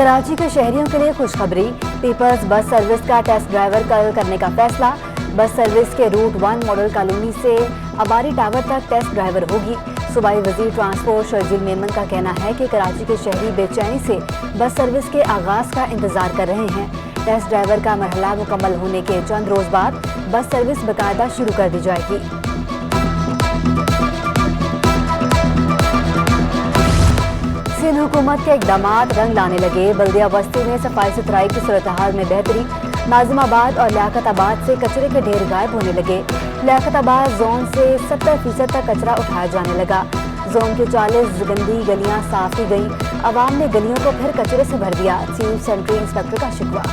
कराची के शहरियों के लिए खुशखबरी, पीपल्स बस सर्विस का टेस्ट ड्राइवर करने का फैसला। बस सर्विस के रूट 1 मॉडल कॉलोनी से अबारी टावर तक टेस्ट ड्राइवर होगी। सूबाई वजीर ट्रांसपोर्ट शर्जील मेमन का कहना है कि कराची के शहरी बेचैनी से बस सर्विस के आगाज का इंतजार कर रहे हैं। टेस्ट ड्राइवर का मरहला मुकम्मल होने के चंद रोज बाद बस सर्विस बाकायदा शुरू कर दी जाएगी। सिंध हुकूमत के इकदामात रंग लाने लगे। बल्दिया बस्ती में सफाई सुथराई की सूरत हाल में बेहतरी। नाजिमाबाद और लियाकताबाद से कचरे के ढेर गायब होने लगे। लियाकताबाद जोन से 70% तक कचरा उठाया जाने लगा। जोन की 40 गंदी गलियां साफ की गईं। अवाम ने गलियों को फिर कचरे से भर दिया। चीफ सेंट्री इंस्पेक्टर का शिकवा।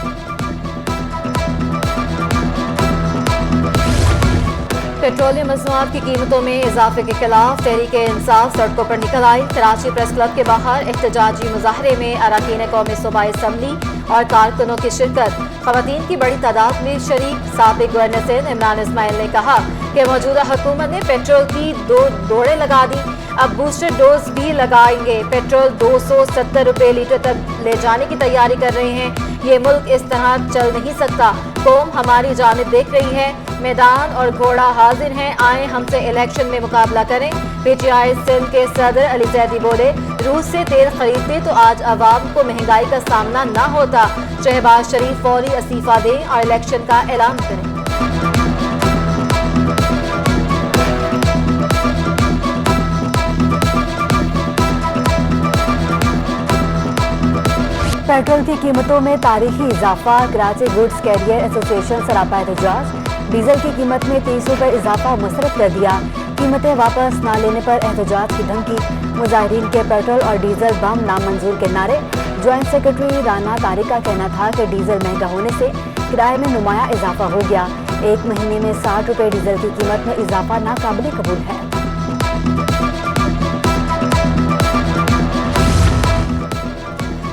पेट्रोलियम मसनूआत की कीमतों में इजाफे के खिलाफ तहरीके इंसाफ सड़कों पर निकल आई। कराची प्रेस क्लब के बाहर एहतजाजी मुजाहरे में अरकान कौमी सूबाई असम्बली और कारकुनों की शिरकत। खवातीन की बड़ी तादाद में शरीक। साबिक गवर्नर सिंध इमरान इस्माइल ने कहा कि मौजूदा हुकूमत ने पेट्रोल की दौड़ें लगा दी, अब बूस्टर डोज भी लगाएंगे। पेट्रोल 270 रुपये लीटर तक ले जाने की तैयारी कर रहे हैं। ये मुल्क इस तरह चल नहीं सकता। कौम हमारी जानिब देख रही है। मैदान और घोड़ा हाजिर हैं, आए हमसे इलेक्शन में मुकाबला करें। पीटीआई सिंध के सदर अली जैदी बोले, रूस से तेल खरीदते तो आज अवाम को महंगाई का सामना न होता। शहबाज शरीफ फौरी इस्तीफा दें और इलेक्शन का ऐलान करें। पेट्रोल की कीमतों में तारीखी इजाफा। कराची गुड्स कैरियर एसोसिएशन सरापा एहतजाज। डीजल की कीमत में 30 रुपये इजाफा मुस्तरद कर दिया। कीमतें वापस न लेने पर एहतजाज की धमकी। मुजाहिरीन के पेट्रोल और डीजल बम नामंजूर के नारे। ज्वाइंट सेक्रेटरी राना तारिक का कहना था कि डीजल महंगा होने से किराए में नुमाया इजाफा हो गया। एक महीने में 60 रुपये डीजल की कीमत में इजाफा नाकाबिले कबूल है।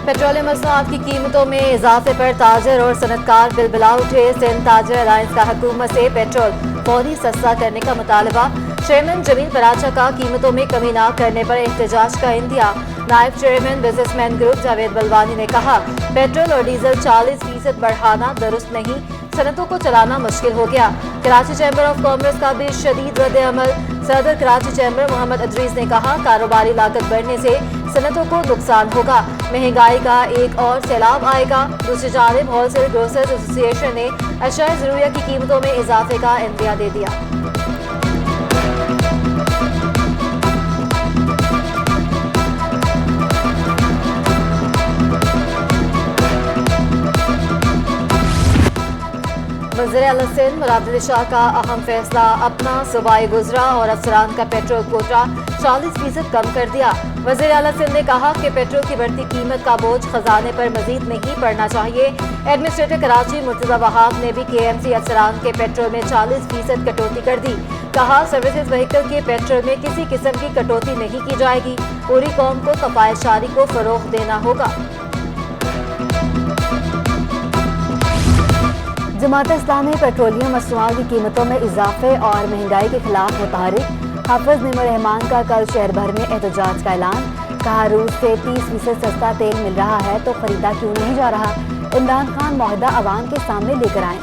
पेट्रोलियम मसनूआत की कीमतों में इजाफे पर ताजर और सनतकार बिलबिला उठे। सिंध ताजर अलायंस का हुकूमत से पेट्रोल फौरी सस्ता करने का मुतालबा। चेयरमैन जमील पराचा का कीमतों में कमी न करने पर एहतजाज का इंदिया। नायब chairman businessman group Javed Balwani ने कहा, पेट्रोल और डीजल 40% बढ़ाना दुरुस्त नहीं, सनतों को चलाना मुश्किल हो गया। कराची चैम्बर ऑफ कॉमर्स का भी शदीद रद्द अमल। सदर कराची चैम्बर मोहम्मद अदरीस ने कहा, कारोबारी लागत बढ़ने से सनतों को नुकसान होगा, महंगाई का एक और सैलाब आएगा। दूसरी जानिब होलसेल ग्रोसर्स एसोसिएशन ने अशिया ज़रूरिया की कीमतों में इजाफे का इंदिया दे दिया। वज़ीर आला सिंध मुराद अली शाह का अहम फैसला। अपना सूबाई गुजरा और अफसरान का पेट्रोल कोटा 40% कम कर दिया। वज़ीर आला सिंध ने कहा कि पेट्रोल की बढ़ती कीमत का बोझ खजाने पर मजीद नहीं पड़ना चाहिए। एडमिनिस्ट्रेटर कराची मुर्तज़ा वहाब ने भी केएमसी अफसरान के पेट्रोल में 40% कटौती कर दी। कहा, सर्विसेज व्हीकल के पेट्रोल में किसी किस्म की कटौती नहीं की जाएगी। पूरी कौम को कफायतशारी को फरोग देना होगा। जमात इस्लामी पेट्रोलियम मसनूआत की कीमतों में इजाफे और महंगाई के खिलाफ मुतहरिक। हाफिज निमर रहमान का कल शहर भर में एहतजाज का ऐलान। कहा, रूस से 30% सस्ता तेल मिल रहा है तो खरीदा क्यों नहीं जा रहा। इमरान खान मुआहदा अवाम के सामने लेकर आए।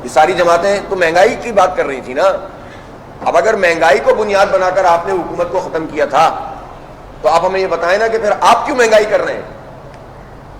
ये सारी जमातें तो महंगाई की बात कर रही थी ना। अब अगर महंगाई को बुनियाद बनाकर आपने हुकूमत को खत्म किया था तो आप हमें ये बताएं ना कि फिर आप क्यों महंगाई कर रहे हैं।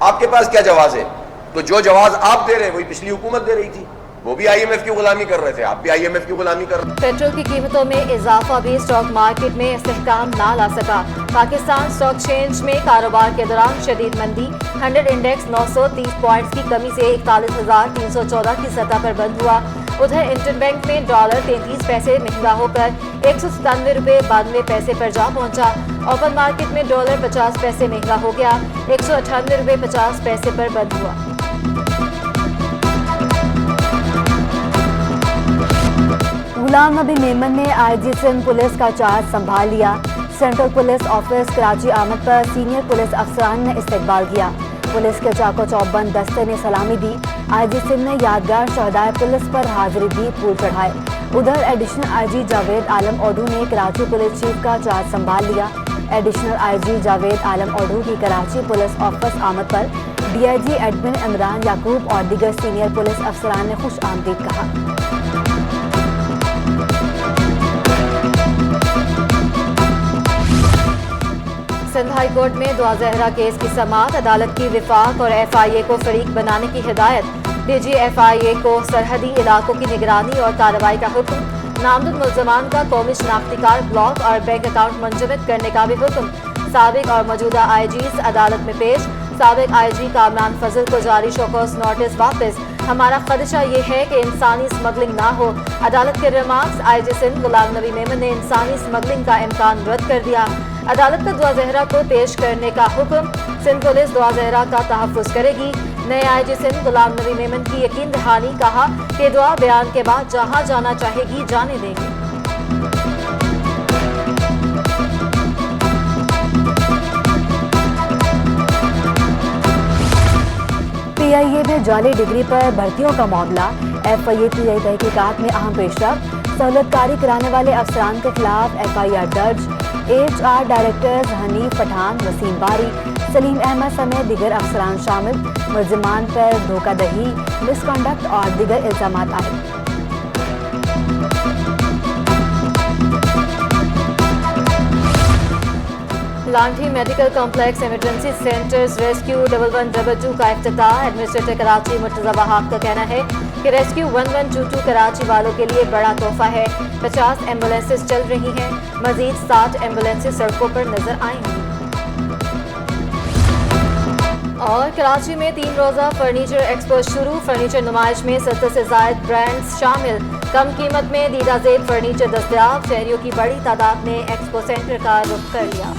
आपके पास क्या जवाब है? तो जो जवाब आप दे रहे हैं वही पिछली हुकूमत दे रही थी। वो भी आईएमएफ की गुलामी कर रहे थे, आप भी आईएमएफ की गुलामी कर रहे थे। पेट्रोल की कीमतों में इजाफा भी स्टॉक मार्केट में इस्तेहकाम ना ला सका। पाकिस्तान स्टॉक एक्सचेंज में कारोबार के दौरान शदीद मंदी। 100 इंडेक्स 930 पॉइंट्स की कमी से 41,314 की सतह पर बंद हुआ। उधर इंटरबैंक में डॉलर 33 पैसे महंगा होकर 197 रुपये 92 पैसे पर जा पहुंचा। ओपन मार्केट में डॉलर 50 पैसे महंगा हो गया, 198 रुपये 50 पैसे पर बंद हुआ। गुलाम नबी मेमन ने आईजी सिंध पुलिस का चार्ज संभाल लिया। सेंट्रल पुलिस ऑफिस कराची आमद पर सीनियर पुलिस अफसरान ने इस्तकबाल किया। पुलिस के चाको चौबंद दस्ते ने सलामी दी। आईजी सिंध ने यादगार शहदाए पुलिस पर हाजिरी दी, फूल चढ़ाए। उधर एडिशनल आईजी जावेद आलम ओडू ने कराची पुलिस चीफ का चार्ज संभाल लिया। Additional I G Javed Alam Odho کی کراچی پولیس آفس آمد پر D I G admin Imran Yaqub اور دیگر سینئر پولیس افسران نے خوش آمدید کہا۔ سندھ ہائی کورٹ میں دعا زہرا کیس کی سماعت، عدالت کی وفاق اور ایف آئی اے کو فریق بنانے کی ہدایت، ڈی جی ایف آئی اے کو سرحدی علاقوں کی نگرانی اور کارروائی کا حکم، نامزد ملزمان کا قومی شناختی کارڈ بلاک اور بینک اکاؤنٹ منجمد کرنے کا بھی حکم، سابق اور موجودہ آئی جیز عدالت میں پیش، سابق آئی جی کامران فضل کو جاری شوکوز نوٹس واپس، ہمارا خدشہ یہ ہے کہ انسانی اسمگلنگ نہ ہو، عدالت کے ریمارکس، آئی جی سندھ غلام نبی میمن نے انسانی اسمگلنگ کا امکان رد کر دیا، عدالت کا دعا زہرا کو پیش کرنے کا حکم، سندھ پولیس دعا زہرا کا تحفظ کرے گی، نئے آئی جی سندھ غلام نبی میمن کی یقین دہانی، کہا کہ دعا بیان کے بعد جہاں جانا چاہے گی جانے دیں گے۔ پی آئی اے میں جعلی ڈگری پر بھرتیوں کا معاملہ، ایف آئی اے پی آئی تحقیقات میں اہم پیش رفت، سہولت کاری کرانے والے افسران کے خلاف ایف آئی آر درج، H R directors Hanif Pathan, Waseem Bari, Salim Ahmad سمیت دیگر افسران شامل، ملزمان پر دھوکہ دہی، مس کنڈکٹ اور دیگر الزامات عائد۔ Landhi medical complex emergency centres rescue 1112 کا افتتاح، ایڈمنسٹریٹر کراچی مرتضی وہاب کا کہنا ہے کہ ریسکیو 1122 کراچی والوں کے لیے بڑا تحفہ ہے، 50 ایمبولینسز چل رہی ہیں، مزید 60 ایمبولینسز سڑکوں پر نظر آئیں گی۔ اور کراچی میں 3 روزہ فرنیچر ایکسپو شروع، فرنیچر نمائش میں 70 سے زائد برانڈز شامل، کم قیمت میں دیدہ زیب فرنیچر دستیاب، شہریوں کی بڑی تعداد نے ایکسپو سینٹر کا رخ کر لیا۔